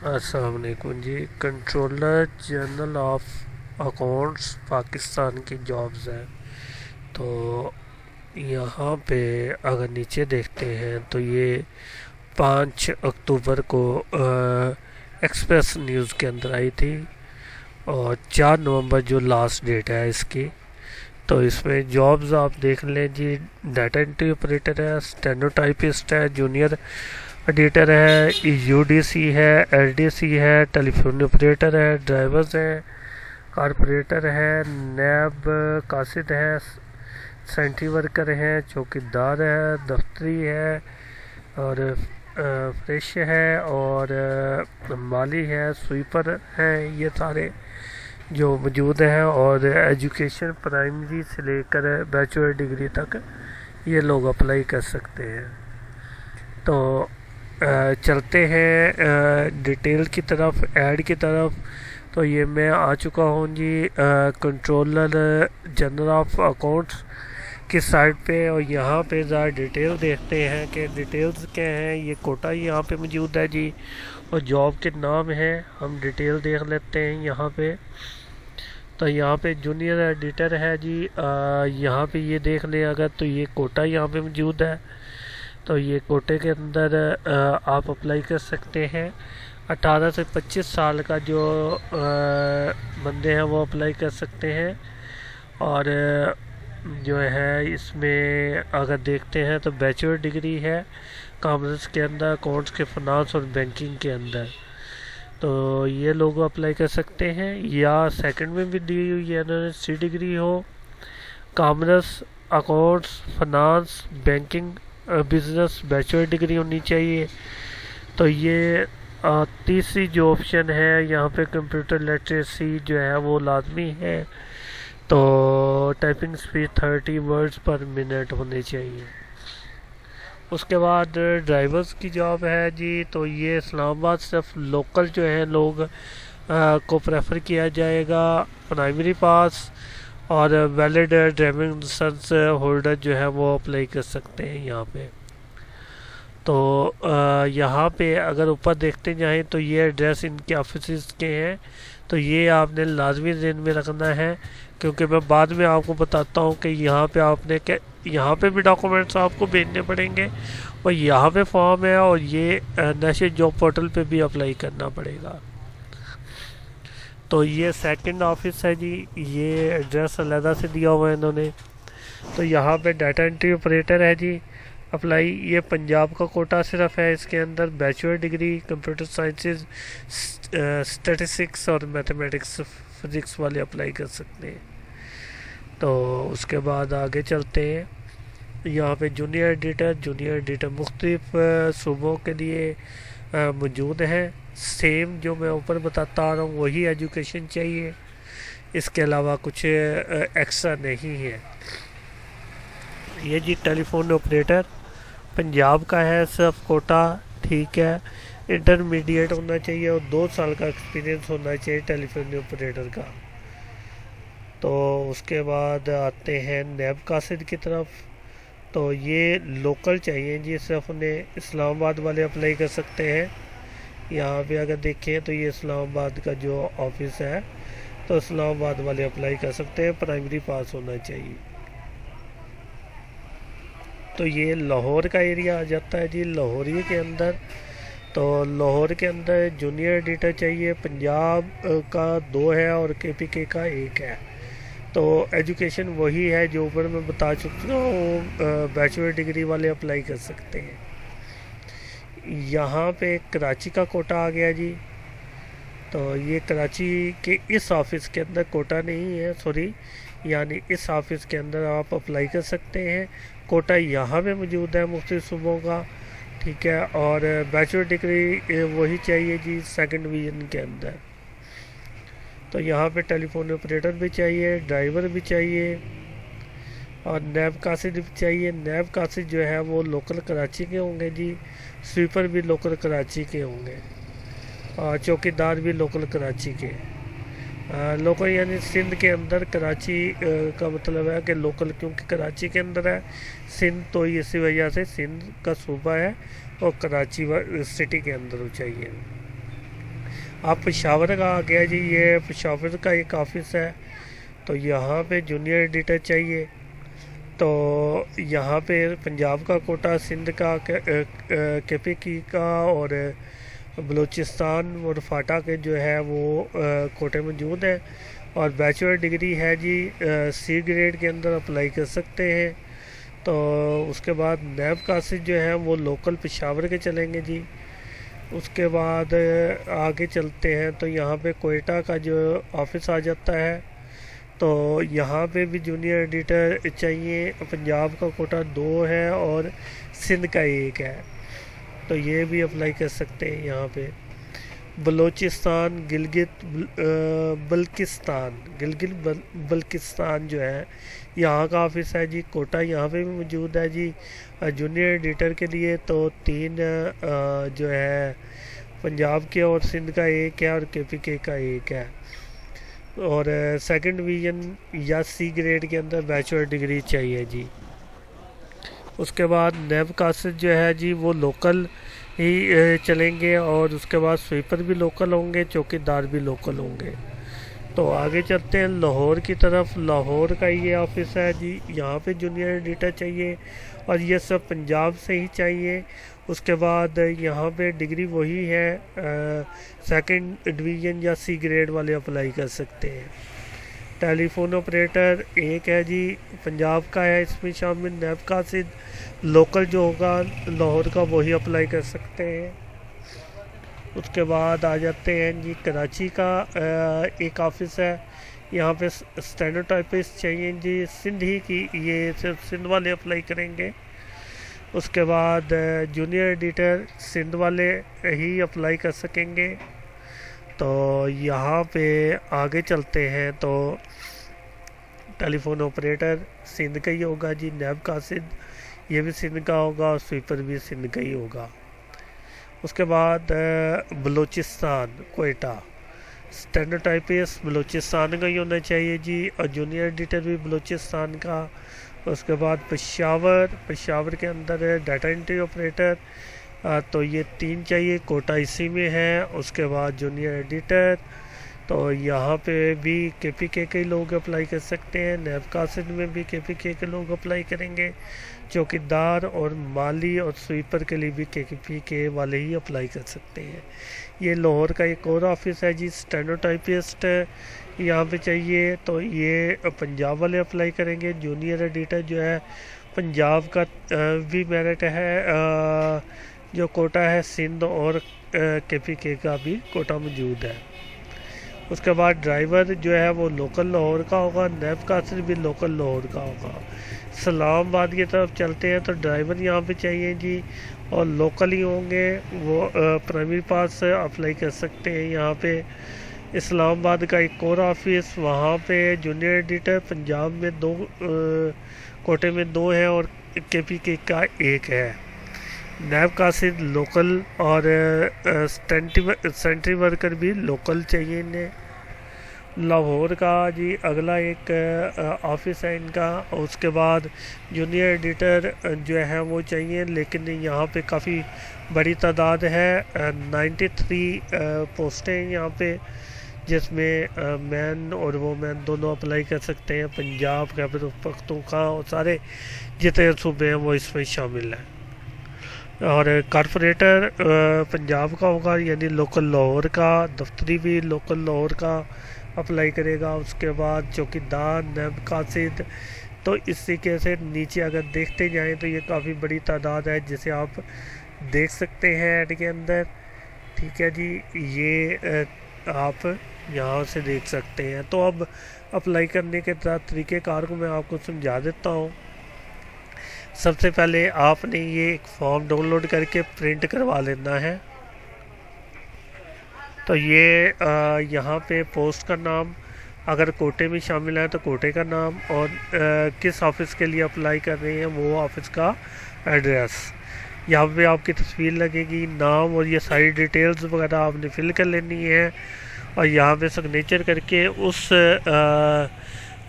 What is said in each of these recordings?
अस्सलाम वालेकुम जी। Controller general of accounts Pakistan की जॉब्स हैं। तो यहाँ पे अगर नीचे देखते हैं तो ये 5 अक्टूबर को एक्सप्रेस न्यूज़ के अंदर आई थी और 4 नवंबर जो लास्ट डेट है इसकी। तो इसमें जॉब्स आप देख लें जी। डाटा एंट्री ऑपरेटर है, स्टेनोटाइपिस्ट है, जूनियर एडिटर है, यूडीसी है, एलडीसी है, टेलीफोन ऑपरेटर है, ड्राइवर्स हैं, कारपोरेटर है, नैब कासिद है, सेंट्री वर्कर हैं, चौकीदार है, दफ्तरी है और फ्रेश है और माली है, स्वीपर हैं। ये सारे जो मौजूद हैं और एजुकेशन प्राइमरी से लेकर बैचलर डिग्री तक ये लोग अप्लाई कर सकते हैं। तो चलते हैं डिटेल की तरफ, ऐड की तरफ। तो ये मैं आ चुका हूँ जी कंट्रोलर जनरल ऑफ अकाउंट्स की साइट पे और यहाँ पे ज़रा डिटेल देखते हैं कि डिटेल्स क्या हैं। ये कोटा यहाँ पे मौजूद है जी और जॉब के नाम है, हम डिटेल देख लेते हैं यहाँ पे। तो यहाँ पे जूनियर एडिटर है जी। यहाँ पे ये देख लें अगर, तो ये कोटा यहाँ पे मौजूद है। तो ये कोटे के अंदर आप अप्लाई कर सकते हैं। 18 से 25 साल का जो बंदे हैं वो अप्लाई कर सकते हैं। और जो है इसमें अगर देखते हैं तो बैचलर डिग्री है कॉमर्स के अंदर, अकाउंट्स के, फाइनेंस और बैंकिंग के अंदर। तो ये लोग अप्लाई कर सकते हैं। या सेकंड में भी दी हुई है इन्होंने, सी डिग्री हो, commerce, accounts, finance, banking, business, bachelor degree होनी चाहिए। तो ये तीसरी जो ऑप्शन है यहाँ पे कंप्यूटर लिटरेसी जो है वो लाजमी है। तो टाइपिंग स्पीड 30 वर्ड्स पर मिनट होने चाहिए। उसके बाद ड्राइवर्स की जॉब है जी। तो ये इस्लामाबाद सिर्फ लोकल जो है लोग को प्रेफर किया जाएगा। प्राइमरी पास और वैलिड ड्राइविंग लाइसेंस होल्डर जो है वो अप्लाई कर सकते हैं यहाँ पे। तो यहाँ पे अगर ऊपर देखते जाएं तो ये एड्रेस इनके ऑफिस के हैं। तो ये आपने लाजमी ध्यान में रखना है क्योंकि मैं बाद में आपको बताता हूँ कि यहाँ पे आपने क्या, यहाँ पे भी डॉक्यूमेंट्स आपको भेजने पड़ेंगे और यहाँ पे फॉर्म है और ये नेशनल जॉब पोर्टल पे भी अप्लाई करना पड़ेगा। तो ये सेकंड ऑफिस है जी। ये एड्रेस अलहदा से दिया हुआ है इन्होंने। तो यहाँ पे डाटा एंट्री ऑपरेटर है जी अप्लाई। ये पंजाब का कोटा सिर्फ है, इसके अंदर bachelor degree computer sciences, statistics और मैथमेटिक्स फिजिक्स वाले अप्लाई कर सकते हैं। तो उसके बाद आगे चलते हैं। यहाँ पे जूनियर एडिटर मुख्तलिफ सूबों के लिए मौजूद हैं। सेम जो मैं ऊपर बताता आ रहा हूँ वही एजुकेशन चाहिए, इसके अलावा कुछ एक्स्ट्रा नहीं है। ये जी टेलीफोन ऑपरेटर पंजाब का है, सिर्फ कोटा, ठीक है। इंटरमीडिएट होना चाहिए और 2 साल का एक्सपीरियंस होना चाहिए टेलीफोन ऑपरेटर का। तो उसके बाद आते हैं नैब कासिद की तरफ। तो ये लोकल चाहिए जी, सिर्फ उन्हें इस्लामाबाद वाले अप्लाई कर सकते हैं। यहाँ पे अगर देखें तो ये इस्लामाबाद का जो ऑफिस है तो इस्लामाबाद वाले अप्लाई कर सकते हैं, प्राइमरी पास होना चाहिए। तो ये लाहौर का एरिया आ जाता है जी, लाहौरी के अंदर। तो लाहौर के अंदर जूनियर एडिटर चाहिए, पंजाब का 2 है और केपीके का 1 है। तो एजुकेशन वही है जो ऊपर मैं बता चुका हूँ, बैचलर डिग्री वाले अप्लाई कर सकते हैं। यहाँ पे कराची का कोटा आ गया जी। तो ये कराची के इस ऑफिस के अंदर कोटा नहीं है, सॉरी, यानी इस ऑफिस के अंदर आप अप्लाई कर सकते हैं। कोटा यहाँ पे मौजूद है मुख्तलिफ सूबों का, ठीक है। और बैचलर डिग्री वही चाहिए जी सेकंड डिवीज़न के अंदर। तो यहाँ पे टेलीफोन ऑपरेटर भी चाहिए, ड्राइवर भी चाहिए और नैब कासिद भी चाहिए। नैब कासिद जो है वो लोकल कराची के होंगे जी, स्वीपर भी लोकल कराची के होंगे और चौकीदार भी लोकल कराची के। लोकल यानी सिंध के अंदर, कराची का मतलब है कि लोकल क्योंकि कराची के अंदर है सिंध, तो इसी वजह से सिंध का सूबा है और कराची सिटी के अंदर चाहिए। आप पेशावर का आ गया जी, ये पेशावर का एक ऑफिस है। तो यहाँ पे जूनियर एडिटर चाहिए। तो यहाँ पे पंजाब का कोटा, सिंध का, केपीकी का और बलूचिस्तान और फाटा के जो है वो कोटे मौजूद हैं। और बैचलर डिग्री है जी, सी ग्रेड के अंदर अप्लाई कर सकते हैं। तो उसके बाद नैब कासिद जो है वो लोकल पेशावर के चलेंगे जी। उसके बाद आगे चलते हैं तो यहाँ पे कोयटा का जो ऑफिस आ जाता है। तो यहाँ पे भी जूनियर एडिटर चाहिए। पंजाब का कोटा 2 है और सिंध का 1 है। तो ये भी अप्लाई कर सकते हैं यहाँ पे। बलूचिस्तान, गिलगित बल्किस्तान जो है यहाँ का ऑफिस है जी। कोटा यहाँ पे भी मौजूद है जी जूनियर एडिटर के लिए। तो 3 जो है पंजाब के और सिंध का 1 है और केपीके का 1 है। और सेकंड डिवीज़न या सी ग्रेड के अंदर बैचलर डिग्री चाहिए जी। उसके बाद नैब कासिद जो है जी वो लोकल ही चलेंगे। और उसके बाद स्वीपर भी लोकल होंगे, चौकीदार भी लोकल होंगे। तो आगे चलते हैं लाहौर की तरफ। लाहौर का ये ऑफिस है जी, यहाँ पे जूनियर एडिटर चाहिए और ये सब पंजाब से ही चाहिए। उसके बाद यहाँ पे डिग्री वही है, सेकंड डिवीज़न या सी ग्रेड वाले अप्लाई कर सकते हैं। टेलीफोन ऑपरेटर 1 है जी, पंजाब का है, इसमें शामिल नैब कासिद। लोकल जो होगा लाहौर का वही अप्लाई कर सकते हैं। उसके बाद आ जाते हैं जी कराची का एक ऑफिस है, यहाँ पे स्टेनोटाइपिस्ट चाहिए जी, सिंध ही की, ये सिर्फ सिंध वाले अप्लाई करेंगे। उसके बाद जूनियर एडिटर सिंध वाले ही अप्लाई कर सकेंगे। तो यहाँ पे आगे चलते हैं तो टेलीफोन ऑपरेटर सिंध का ही होगा जी। नैब कासिद ये भी सिंध का होगा और स्वीपर भी सिंध का ही होगा। उसके बाद बलूचिस्तान कोयटा, स्टेनोटाइपिस्ट बलूचिस्तान का ही होना चाहिए जी और जूनियर एडिटर भी बलूचिस्तान का। उसके बाद पेशावर के अंदर है डाटा एंट्री ऑपरेटर, तो ये 3 चाहिए, कोटा इसी में है। उसके बाद जूनियर एडिटर, तो यहाँ पे भी केपीके के लोग अप्लाई कर सकते हैं। नैब कासिद में भी केपीके के लोग अप्लाई करेंगे। चौकीदार और माली और स्वीपर के लिए भी केपीके वाले ही अप्लाई कर सकते हैं। ये लाहौर का एक और ऑफिस है जी, स्टेनोटाइपिस्ट यहाँ पे चाहिए, तो ये पंजाब वाले अप्लाई करेंगे। जूनियर एडिटर जो है पंजाब का भी मेरिट है, जो कोटा है सिंध और केपीके का भी कोटा मौजूद है। उसके बाद ड्राइवर जो है वो लोकल लाहौर का होगा। नैब कासिद भी लोकल लाहौर का होगा। इस्लामाबाद की तरफ चलते हैं तो ड्राइवर यहाँ पे चाहिए जी और लोकल ही होंगे, वो प्राइमरी पास से अप्लाई कर सकते हैं। यहाँ पे इस्लामाबाद का एक और ऑफिस, वहाँ पे जूनियर एडिटर पंजाब में 2 कोटे में 2 है और केपीके का 1 है। नैब कासिद लोकल और सेंट्री वर्कर भी लोकल चाहिए इन्हें। लाहौर का जी अगला एक ऑफिस है इनका। उसके बाद जूनियर एडिटर जो है वो चाहिए, लेकिन यहाँ पे काफ़ी बड़ी तादाद है, 93 पोस्टें हैं यहाँ पे, जिसमें मैन और वोमेन दोनों अप्लाई कर सकते हैं। पंजाब, खैबर पख्तूनख्वा और सारे जितने सूबे हैं वो इसमें शामिल हैं। और कारपोरेटर पंजाब का होगा, यानी लोकल लाहौर का। दफ्तरी भी लोकल लाहौर का अप्लाई करेगा। उसके बाद चौकीदार, नैब कासिद, तो इस तरीके से नीचे अगर देखते जाएं तो ये काफ़ी बड़ी तादाद है, जिसे आप देख सकते हैं ऐड के अंदर। ठीक है जी, ये आप यहाँ से देख सकते हैं। तो अब अप्लाई करने के तरीक़ेकार को मैं आपको समझा देता हूँ। सबसे पहले आपने ये एक फॉर्म डाउनलोड करके प्रिंट करवा लेना है। तो ये यहाँ पे पोस्ट का नाम, अगर कोटे में शामिल है तो कोटे का नाम, और किस ऑफ़िस के लिए अप्लाई कर रहे हैं वो ऑफ़िस का एड्रेस। यहाँ पे आपकी तस्वीर लगेगी, नाम और ये सारी डिटेल्स वगैरह आपने फिल कर लेनी है और यहाँ पे सिग्नेचर करके उस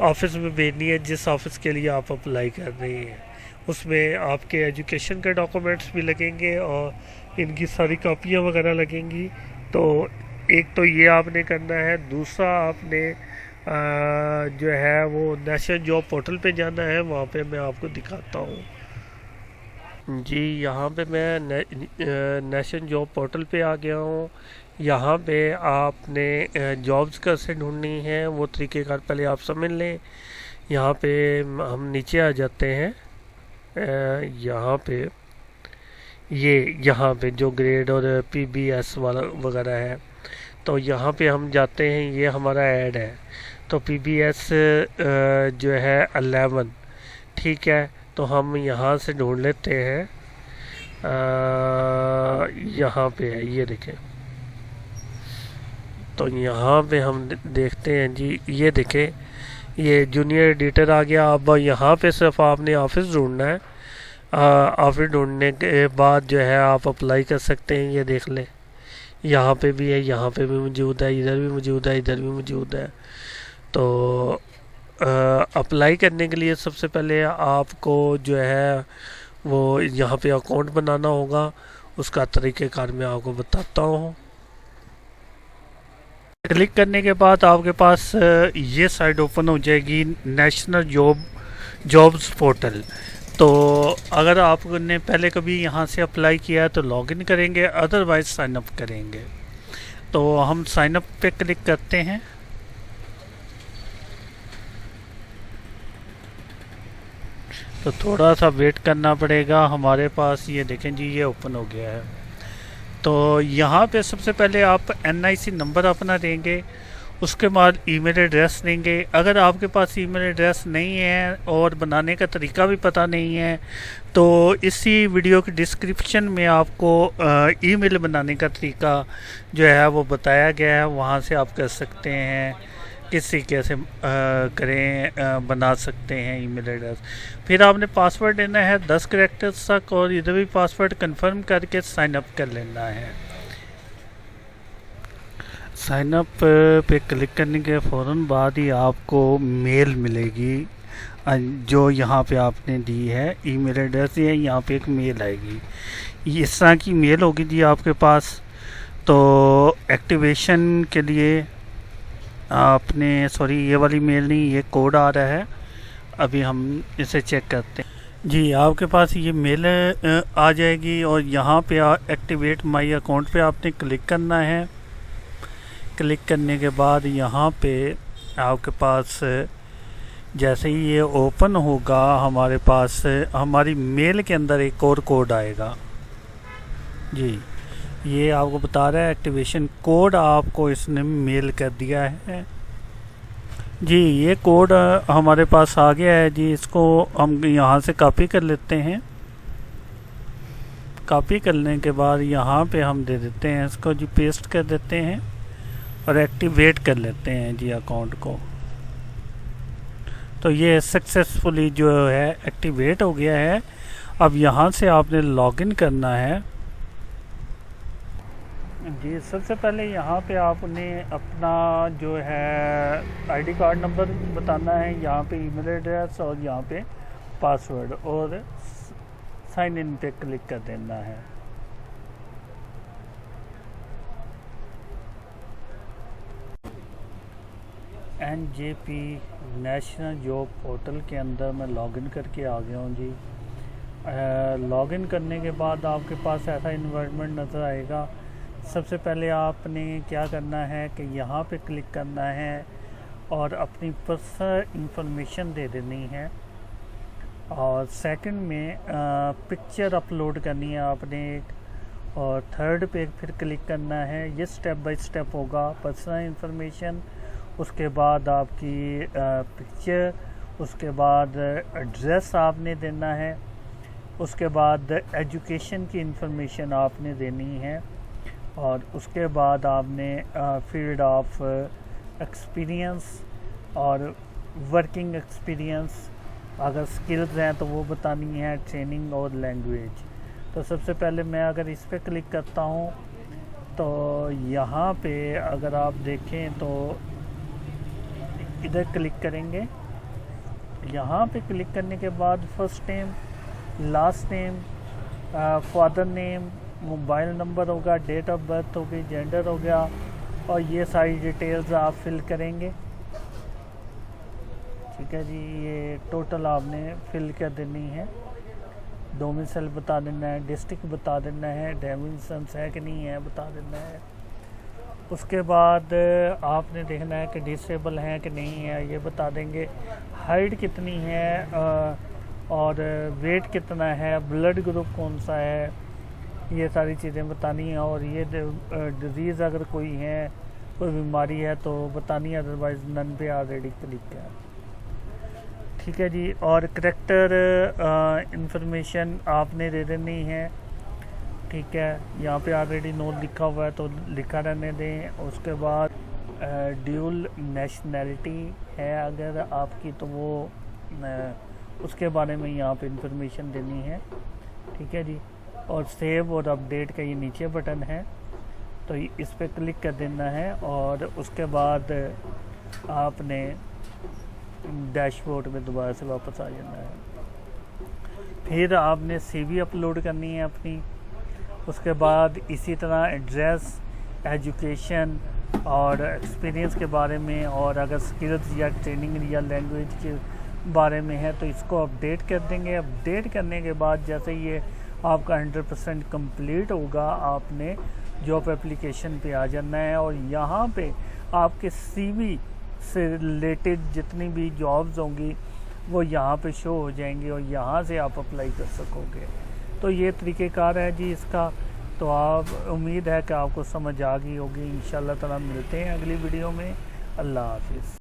ऑफ़िस में भेजनी है जिस ऑफ़िस के लिए आप अप्लाई कर रहे हैं। उसमें आपके एजुकेशन के डॉक्यूमेंट्स भी लगेंगे और इनकी सारी कॉपियाँ वगैरह लगेंगी। तो एक तो ये आपने करना है, दूसरा आपने जो है वो नेशनल जॉब पोर्टल पे जाना है। वहाँ पे मैं आपको दिखाता हूँ जी। यहाँ पे मैं नेशनल जॉब पोर्टल पे आ गया हूँ। यहाँ पे आपने जॉब्स कैसे ढूंढनी है वो तरीक़ेकार पहले आप समझ लें। यहाँ पे हम नीचे आ जाते हैं। यहाँ पे यहाँ पे जो ग्रेड और पीबीएस वाला वगैरह है, तो यहाँ पे हम जाते हैं। ये हमारा ऐड है, तो पीबीएस जो है 11, ठीक है। तो हम यहाँ से ढूंढ लेते हैं। यहाँ पे है, ये देखें। तो यहाँ पे हम देखते हैं जी, ये देखें, ये जूनियर एडिटर आ गया। अब यहाँ पे सिर्फ आपने ऑफिस ढूंढना है। ऑफिस ढूंढने के बाद जो है आप अप्लाई कर सकते हैं। ये देख लें, यहाँ पे भी है, यहाँ पे भी मौजूद है, इधर भी मौजूद है, इधर भी मौजूद है। तो अप्लाई करने के लिए सबसे पहले आपको जो है वो यहाँ पे अकाउंट बनाना होगा। उसका तरीक़ेकार मैं आपको बताता हूँ। क्लिक करने के बाद आपके पास ये साइट ओपन हो जाएगी, नेशनल जॉब्स पोर्टल। तो अगर आपने पहले कभी यहाँ से अप्लाई किया है तो लॉगिन करेंगे, अदरवाइज साइन अप करेंगे। तो हम साइन अप पे क्लिक करते हैं। तो थोड़ा सा वेट करना पड़ेगा। हमारे पास ये देखें जी, ये ओपन हो गया है। तो यहाँ पे सबसे पहले आप NIC नंबर अपना देंगे, उसके बाद ईमेल एड्रेस देंगे। अगर आपके पास ईमेल एड्रेस नहीं है और बनाने का तरीका भी पता नहीं है, तो इसी वीडियो के डिस्क्रिप्शन में आपको ईमेल बनाने का तरीका जो है वो बताया गया है। वहाँ से आप कर सकते हैं, किसी कैसे करें, बना सकते हैं ईमेल एड्रेस। फिर आपने पासवर्ड देना है 10 कैरेक्टर्स तक, और इधर भी पासवर्ड कंफर्म करके साइन अप कर लेना है। साइन अप पे क्लिक करने के फ़ौरन बाद ही आपको मेल मिलेगी, जो यहाँ पे आपने दी है ईमेल एड्रेस। ये यहाँ पे एक मेल आएगी, इस तरह की मेल होगी जी आपके पास। तो एक्टिवेशन के लिए आपने, सॉरी ये वाली मेल नहीं, ये कोड आ रहा है, अभी हम इसे चेक करते हैं जी। आपके पास ये मेल आ जाएगी, और यहाँ पे एक्टिवेट माई अकाउंट पे आपने क्लिक करना है। क्लिक करने के बाद यहाँ पे आपके पास जैसे ही ये ओपन होगा, हमारे पास हमारी मेल के अंदर एक और कोड आएगा जी। ये आपको बता रहा है एक्टिवेशन कोड, आपको इसने मेल कर दिया है जी। ये कोड हमारे पास आ गया है जी। इसको हम यहाँ से कॉपी कर लेते हैं। कॉपी करने के बाद यहाँ पे हम दे देते हैं इसको जी, पेस्ट कर देते हैं और एक्टिवेट कर लेते हैं जी अकाउंट को। तो ये सक्सेसफुली जो है एक्टिवेट हो गया है। अब यहाँ से आपने लॉगिन करना है जी। सबसे पहले यहाँ पे आपने अपना जो है आईडी कार्ड नंबर बताना है, यहाँ पे ईमेल एड्रेस, और यहाँ पे पासवर्ड, और साइन इन पे क्लिक कर देना है। NJP नेशनल जॉब पोर्टल के अंदर मैं लॉगिन करके आ गया हूँ जी। लॉगिन करने के बाद आपके पास ऐसा इन्वायरमेंट नज़र आएगा। सबसे पहले आपने क्या करना है कि यहाँ पे क्लिक करना है और अपनी पर्सनल इंफॉर्मेशन दे देनी है, और सेकंड में पिक्चर अपलोड करनी है आपने एक, और थर्ड पे फिर क्लिक करना है। ये स्टेप बाय स्टेप होगा। पर्सनल इंफॉर्मेशन, उसके बाद आपकी पिक्चर, उसके बाद एड्रेस आपने देना है, उसके बाद एजुकेशन की इंफॉर्मेशन आपने देनी है, और उसके बाद आपने फील्ड ऑफ एक्सपीरियंस और वर्किंग एक्सपीरियंस, अगर स्किल्स हैं तो वो बतानी है, ट्रेनिंग और लैंग्वेज। तो सबसे पहले मैं अगर इस पर क्लिक करता हूँ, तो यहाँ पे अगर आप देखें तो इधर क्लिक करेंगे। यहाँ पे क्लिक करने के बाद first name, last name, father name, mobile number होगा, डेट ऑफ बर्थ होगी, जेंडर हो गया, और ये सारी डिटेल्स आप फिल करेंगे। ठीक है जी, ये टोटल आपने फिल कर देनी है। डोमिसाइल बता देना है, डिस्ट्रिक्ट बता देना है, ड्राइविंग लाइसेंस है कि नहीं है बता देना है। उसके बाद आपने देखना है कि डिसेबल है कि नहीं है, ये बता देंगे। हाइट कितनी है और वेट कितना है, ब्लड ग्रुप कौन सा है, ये सारी चीज़ें बतानी है। और ये डिज़ीज़ अगर कोई है, कोई बीमारी है तो बतानी है, अदरवाइज़ नन पे ऑलरेडी क्लिक है। ठीक है जी। और करेक्टर इंफॉर्मेशन आपने दे देनी है। ठीक है, यहाँ पे ऑलरेडी नोट लिखा हुआ है तो लिखा रहने दें। उसके बाद ड्यूल नेशनैलिटी है अगर आपकी तो वो उसके बारे में यहाँ पे इंफॉर्मेशन देनी है। ठीक है जी। और सेव और अपडेट का ये नीचे बटन है तो इस पर क्लिक कर देना है। और उसके बाद आपने डैशबोर्ड में दोबारा से वापस आ जाना है। फिर आपने CV अपलोड करनी है अपनी। उसके बाद इसी तरह एड्रेस, एजुकेशन और एक्सपीरियंस के बारे में, और अगर स्किल्स या ट्रेनिंग या लैंग्वेज के बारे में है तो इसको अपडेट कर देंगे। अपडेट करने के बाद जैसे ये आपका 100% कंप्लीट होगा, आपने जॉब एप्लीकेशन पे आ जाना है। और यहाँ पे आपके CV से रिलेटेड जितनी भी जॉब्स होंगी वो यहाँ पे शो हो जाएंगी और यहाँ से आप अप्लाई कर सकोगे। तो ये तरीक़ेकार है जी इसका। तो आप उम्मीद है कि आपको समझ आ गई होगी। इंशाल्लाह ताला मिलते हैं अगली वीडियो में। अल्लाह हाफिज़।